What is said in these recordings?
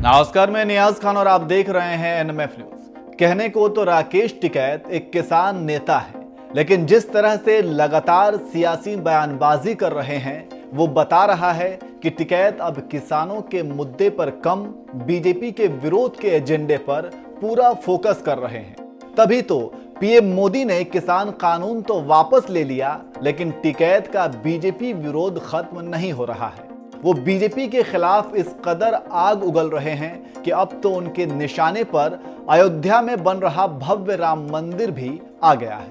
नमस्कार, मैं नियाज खान और आप देख रहे हैं एनएमएफ न्यूज। कहने को तो राकेश टिकैत एक किसान नेता है, लेकिन जिस तरह से लगातार सियासी बयानबाजी कर रहे हैं वो बता रहा है कि टिकैत अब किसानों के मुद्दे पर कम बीजेपी के विरोध के एजेंडे पर पूरा फोकस कर रहे हैं। तभी तो पीएम मोदी ने किसान कानून तो वापस ले लिया, लेकिन टिकैत का बीजेपी विरोध खत्म नहीं हो रहा है। वो बीजेपी के खिलाफ इस कदर आग उगल रहे हैं कि अब तो उनके निशाने पर अयोध्या में बन रहा भव्य राम मंदिर भी आ गया है।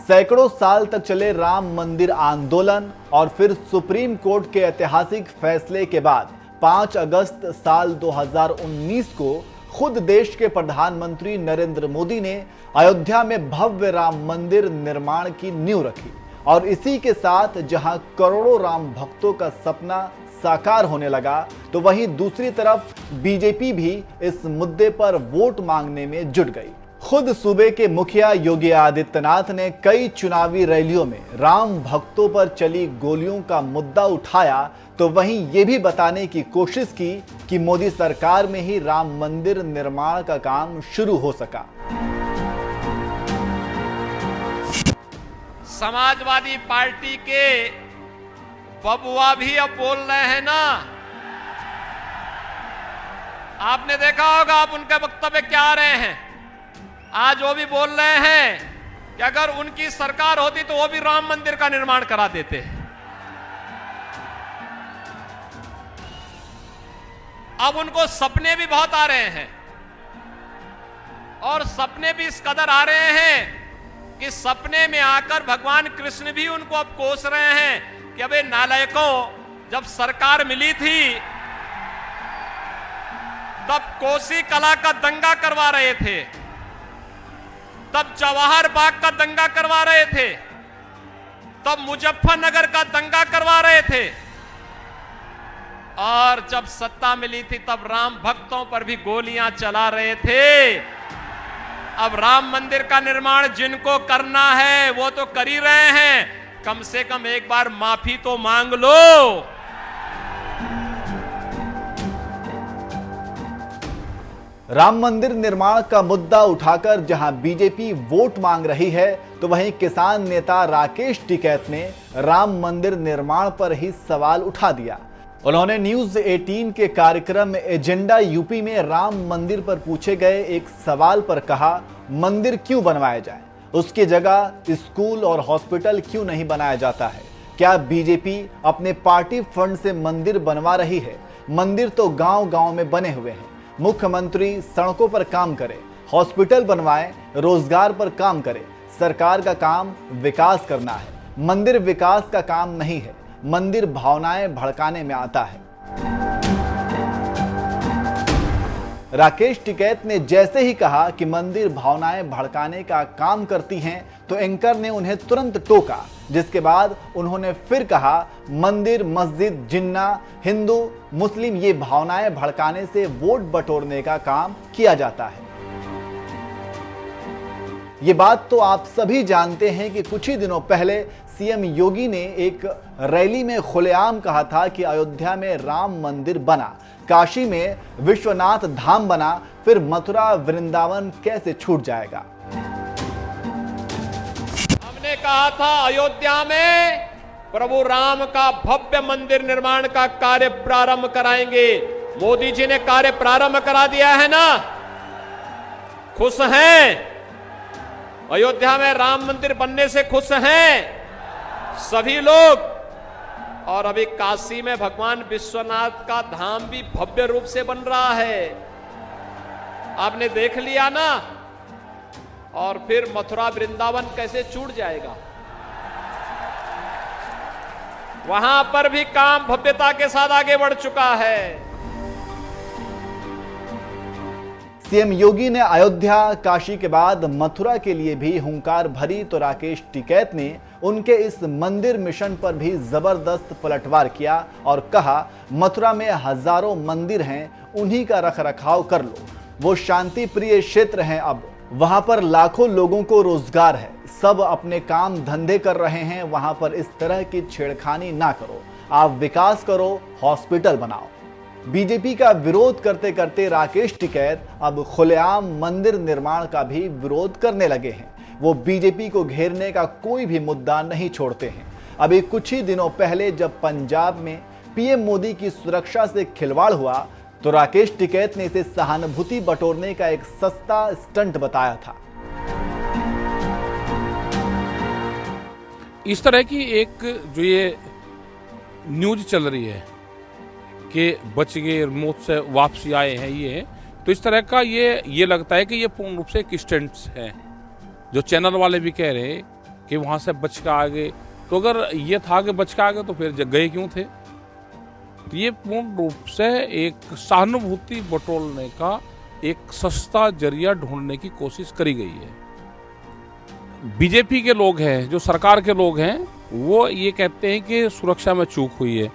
सैकड़ों साल तक चले राम मंदिर आंदोलन और फिर सुप्रीम कोर्ट के ऐतिहासिक फैसले के बाद 5 अगस्त साल 2019 को खुद देश के प्रधानमंत्री नरेंद्र मोदी ने अयोध्या में भव्य राम मंदिर निर्माण की नींव रखी। और इसी के साथ जहां करोड़ों राम भक्तों का सपना साकार होने लगा, तो वहीं दूसरी तरफ बीजेपी भी इस मुद्दे पर वोट मांगने में जुट गई। खुद सूबे के मुखिया योगी आदित्यनाथ ने कई चुनावी रैलियों में राम भक्तों पर चली गोलियों का मुद्दा उठाया, तो वहीं ये भी बताने की कोशिश की कि मोदी सरकार में ही राम मंदिर निर्माण का काम शुरू हो सका। समाजवादी पार्टी के बबुआ भी अब बोल रहे हैं ना, आपने देखा होगा, आप उनके वक्तव्य क्या आ रहे हैं। आज वो भी बोल रहे हैं कि अगर उनकी सरकार होती तो वो भी राम मंदिर का निर्माण करा देते। अब उनको सपने भी बहुत आ रहे हैं, और सपने भी इस कदर आ रहे हैं कि सपने में आकर भगवान कृष्ण भी उनको अब कोस रहे हैं कि अबे नालायकों, जब सरकार मिली थी तब कोसी कला का दंगा करवा रहे थे, तब जवाहर बाग का दंगा करवा रहे थे, तब मुजफ्फरनगर का दंगा करवा रहे थे, और जब सत्ता मिली थी तब राम भक्तों पर भी गोलियां चला रहे थे। अब राम मंदिर का निर्माण जिनको करना है वो तो कर ही रहे हैं, कम से कम एक बार माफी तो मांग लो। राम मंदिर निर्माण का मुद्दा उठाकर जहां बीजेपी वोट मांग रही है, तो वहीं किसान नेता राकेश टिकैत ने राम मंदिर निर्माण पर ही सवाल उठा दिया। उन्होंने न्यूज 18 के कार्यक्रम एजेंडा यूपी में राम मंदिर पर पूछे गए एक सवाल पर कहा, मंदिर क्यों बनवाया जाए, उसकी जगह स्कूल और हॉस्पिटल क्यों नहीं बनाया जाता है? क्या बीजेपी अपने पार्टी फंड से मंदिर बनवा रही है? मंदिर तो गांव-गांव में बने हुए हैं। मुख्यमंत्री सड़कों पर काम करे, हॉस्पिटल बनवाए, रोजगार पर काम करे। सरकार का काम विकास करना है, मंदिर विकास का काम नहीं है। मंदिर भावनाएं भड़काने में आता है। राकेश टिकैत ने जैसे ही कहा कि मंदिर भावनाएं भड़काने का काम करती हैं, तो एंकर ने उन्हें तुरंत टोका, जिसके बाद उन्होंने फिर कहा, मंदिर, मस्जिद, जिन्ना, हिंदू, मुस्लिम, ये भावनाएं भड़काने से वोट बटोरने का काम किया जाता है। ये बात तो आप सभी जानते हैं कि कुछ ही दिनों पहले सीएम योगी ने एक रैली में खुलेआम कहा था कि अयोध्या में राम मंदिर बना, काशी में विश्वनाथ धाम बना, फिर मथुरा वृंदावन कैसे छूट जाएगा। हमने कहा था अयोध्या में प्रभु राम का भव्य मंदिर निर्माण का कार्य प्रारंभ कराएंगे। मोदी जी ने कार्य प्रारंभ करा दिया है ना, खुश हैं? अयोध्या में राम मंदिर बनने से खुश हैं सभी लोग। और अभी काशी में भगवान विश्वनाथ का धाम भी भव्य रूप से बन रहा है, आपने देख लिया ना। और फिर मथुरा वृंदावन कैसे छूट जाएगा? वहां पर भी काम भव्यता के साथ आगे बढ़ चुका है। सीएम योगी ने अयोध्या, काशी के बाद मथुरा के लिए भी हुंकार भरी, तो राकेश टिकैत ने उनके इस मंदिर मिशन पर भी जबरदस्त पलटवार किया और कहा, मथुरा में हजारों मंदिर हैं, उन्हीं का रखरखाव कर लो। वो शांति प्रिय क्षेत्र हैं, अब वहां पर लाखों लोगों को रोजगार है। सब अपने काम धंधे कर रहे हैं, वहां पर इस तरह की छेड़खानी ना करो। आप विकास करो, हॉस्पिटल बनाओ। बीजेपी का विरोध करते करते राकेश टिकैत अब खुलेआम मंदिर निर्माण का भी विरोध करने लगे हैं। वो बीजेपी को घेरने का कोई भी मुद्दा नहीं छोड़ते हैं। अभी कुछ ही दिनों पहले जब पंजाब में पीएम मोदी की सुरक्षा से खिलवाड़ हुआ तो राकेश टिकैत ने इसे सहानुभूति बटोरने का एक सस्ता स्टंट बताया था। इस तरह की एक जो ये न्यूज चल रही है कि बच गए, मौत से वापसी आए हैं, ये तो इस तरह का ये लगता है कि ये पूर्ण रूप से एक स्टंट्स है। जो चैनल वाले भी कह रहे हैं कि वहां से बच के आ गए, तो अगर ये था कि बच के आ गए तो फिर गए क्यों थे? तो ये पूर्ण रूप से एक सहानुभूति बटोरने का एक सस्ता जरिया ढूंढने की कोशिश करी गई है। बीजेपी के लोग हैं, जो सरकार के लोग हैं, वो ये कहते हैं कि सुरक्षा में चूक हुई है,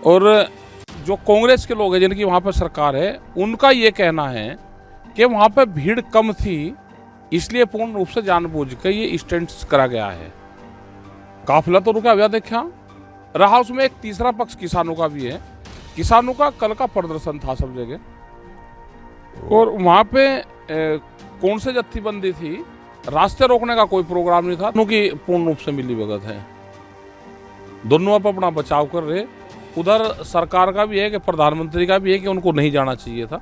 और जो कांग्रेस के लोग हैं जिनकी वहां पर सरकार है, उनका ये कहना है कि वहां पर भीड़ कम थी, इसलिए पूर्ण रूप से जानबूझकर ये स्टंट्स करा गया है। काफिला तो रुका हुआ देखा रहा, उसमें एक तीसरा पक्ष किसानों का भी है। किसानों का कल का प्रदर्शन था सब जगह, और वहां पे कौन से जत्थीबंदी थी, रास्ते रोकने का कोई प्रोग्राम नहीं था, क्योंकि पूर्ण रूप से मिली भगत है। दोनों आप अपना बचाव कर रहे। उधर सरकार का भी है कि प्रधानमंत्री का भी है कि उनको नहीं जाना चाहिए था।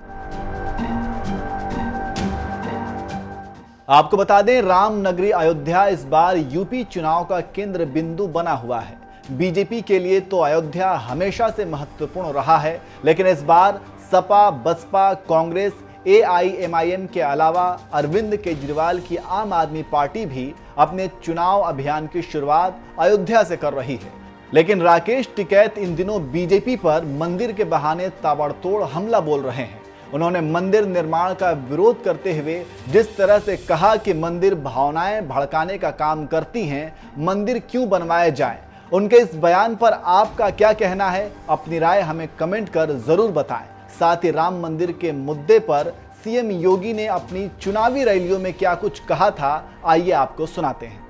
आपको बता दें, राम नगरी अयोध्या इस बार यूपी चुनाव का केंद्र बिंदु बना हुआ है। बीजेपी के लिए तो अयोध्या हमेशा से महत्वपूर्ण रहा है, लेकिन इस बार सपा, बसपा, कांग्रेस, AIMIM के अलावा अरविंद केजरीवाल की आम आदमी पार्टी भी अपने चुनाव अभियान की शुरुआत अयोध्या से कर रही है। लेकिन राकेश टिकैत इन दिनों बीजेपी पर मंदिर के बहाने ताबड़तोड़ हमला बोल रहे हैं। उन्होंने मंदिर निर्माण का विरोध करते हुए जिस तरह से कहा कि मंदिर भावनाएं भड़काने का काम करती हैं, मंदिर क्यों बनवाए जाएं, उनके इस बयान पर आपका क्या कहना है? अपनी राय हमें कमेंट कर जरूर बताएं। साथ ही राम मंदिर के मुद्दे पर सीएम योगी ने अपनी चुनावी रैलियों में क्या कुछ कहा था, आइए आपको सुनाते हैं।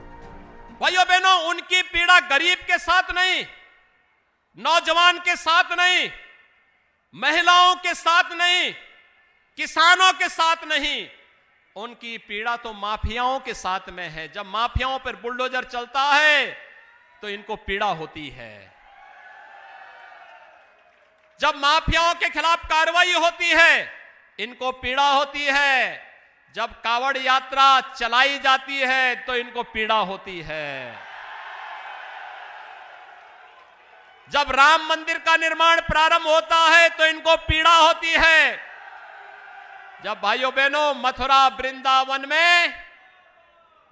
भाइयों बहनों, उनकी पीड़ा गरीब के साथ नहीं, नौजवान के साथ नहीं, महिलाओं के साथ नहीं, किसानों के साथ नहीं, उनकी पीड़ा तो माफियाओं के साथ में है। जब माफियाओं पर बुलडोजर चलता है तो इनको पीड़ा होती है। जब माफियाओं के खिलाफ कार्रवाई होती है इनको पीड़ा होती है। जब कावड़ यात्रा चलाई जाती है तो इनको पीड़ा होती है। जब राम मंदिर का निर्माण प्रारंभ होता है तो इनको पीड़ा होती है। जब भाइयों बहनों मथुरा वृंदावन में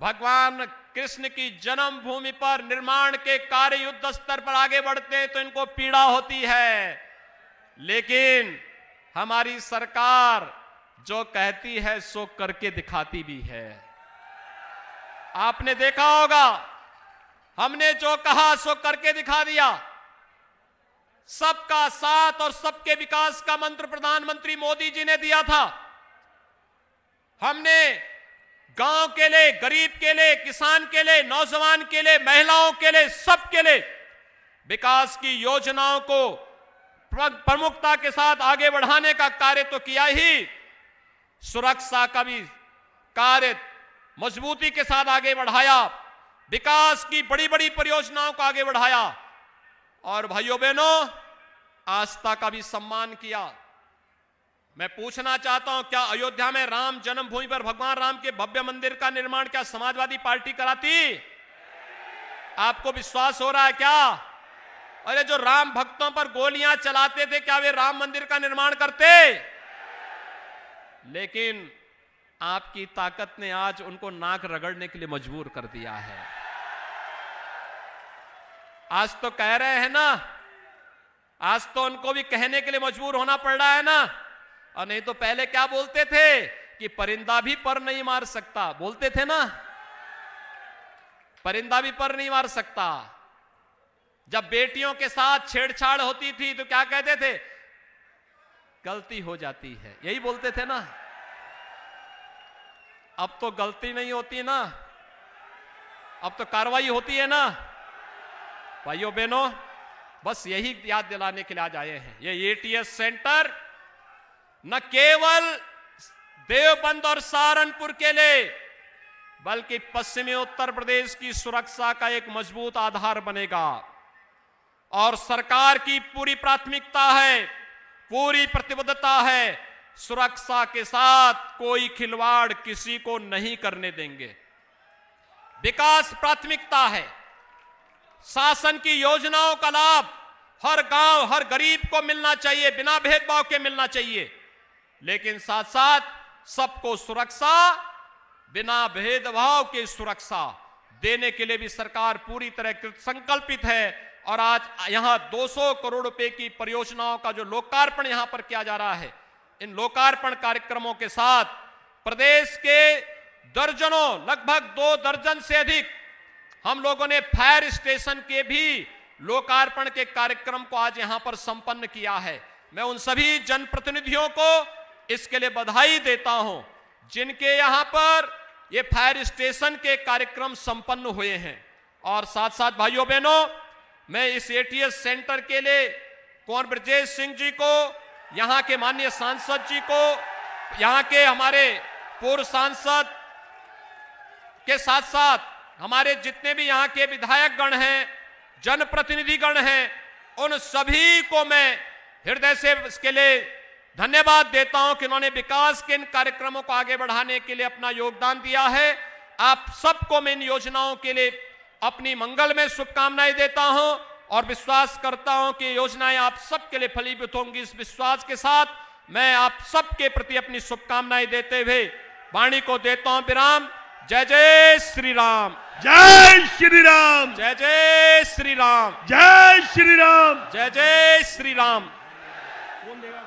भगवान कृष्ण की जन्मभूमि पर निर्माण के कार्य युद्ध स्तर पर आगे बढ़ते हैं तो इनको पीड़ा होती है। लेकिन हमारी सरकार जो कहती है सो करके दिखाती भी है। आपने देखा होगा, हमने जो कहा सो करके दिखा दिया। सबका साथ और सबके विकास का मंत्र प्रधानमंत्री मोदी जी ने दिया था। हमने गांव के लिए, गरीब के लिए, किसान के लिए, नौजवान के लिए, महिलाओं के लिए, सबके लिए विकास की योजनाओं को प्रमुखता के साथ आगे बढ़ाने का कार्य तो किया ही, सुरक्षा का भी कार्य मजबूती के साथ आगे बढ़ाया, विकास की बड़ी बड़ी परियोजनाओं को आगे बढ़ाया और भाइयों बहनों आस्था का भी सम्मान किया। मैं पूछना चाहता हूं, क्या अयोध्या में राम जन्मभूमि पर भगवान राम के भव्य मंदिर का निर्माण क्या समाजवादी पार्टी कराती? आपको विश्वास हो रहा है क्या? अरे जो राम भक्तों पर गोलियां चलाते थे, क्या वे राम मंदिर का निर्माण करते? लेकिन आपकी ताकत ने आज उनको नाक रगड़ने के लिए मजबूर कर दिया है। आज तो कह रहे हैं ना, आज तो उनको भी कहने के लिए मजबूर होना पड़ रहा है ना। और नहीं तो पहले क्या बोलते थे कि परिंदा भी पर नहीं मार सकता, बोलते थे ना, परिंदा भी पर नहीं मार सकता। जब बेटियों के साथ छेड़छाड़ होती थी तो क्या कहते थे? गलती हो जाती है, यही बोलते थे ना। अब तो गलती नहीं होती ना, अब तो कार्रवाई होती है ना। भाइयों बहनों, बस यही याद दिलाने के लिए आज आए हैं। ये एटीएस सेंटर न केवल देवबंद और सहारनपुर के लिए, बल्कि पश्चिमी उत्तर प्रदेश की सुरक्षा का एक मजबूत आधार बनेगा। और सरकार की पूरी प्राथमिकता है, पूरी प्रतिबद्धता है, सुरक्षा के साथ कोई खिलवाड़ किसी को नहीं करने देंगे। विकास प्राथमिकता है, शासन की योजनाओं का लाभ हर गांव, हर गरीब को मिलना चाहिए, बिना भेदभाव के मिलना चाहिए। लेकिन साथ साथ सबको सुरक्षा, बिना भेदभाव के सुरक्षा देने के लिए भी सरकार पूरी तरह संकल्पित है। और आज यहां 200 करोड़ रुपए की परियोजनाओं का जो लोकार्पण यहां पर किया जा रहा है, इन लोकार्पण कार्यक्रमों के साथ प्रदेश के दर्जनों, लगभग 2 दर्जन से अधिक हम लोगों ने फायर स्टेशन के भी लोकार्पण के कार्यक्रम को आज यहां पर संपन्न किया है। मैं उन सभी जनप्रतिनिधियों को इसके लिए बधाई देता हूं जिनके यहां पर ये फायर स्टेशन के कार्यक्रम संपन्न हुए हैं। और साथ साथ भाइयों बहनों, मैं इस एटीएस सेंटर के लिए कुंवर ब्रजेश सिंह जी को, यहां के माननीय सांसद जी को, यहां के हमारे पूर्व सांसद के साथ साथ हमारे जितने भी यहां के विधायक गण हैं, जनप्रतिनिधि गण हैं, उन सभी को मैं हृदय से इसके लिए धन्यवाद देता हूं कि उन्होंने विकास के इन कार्यक्रमों को आगे बढ़ाने के लिए अपना योगदान दिया है। आप सबको मैं इन योजनाओं के लिए अपनी मंगल में शुभकामनाएं देता हूं और विश्वास करता हूं कि योजनाएं आप सबके लिए फलीभूत होंगी। इस विश्वास के साथ मैं आप सबके प्रति अपनी शुभकामनाएं देते हुए वाणी को देता हूं विराम। जय जय श्री राम, जय श्री राम, जय जय श्री राम, जय श्री राम, जय जय श्री राम। कौन देगा?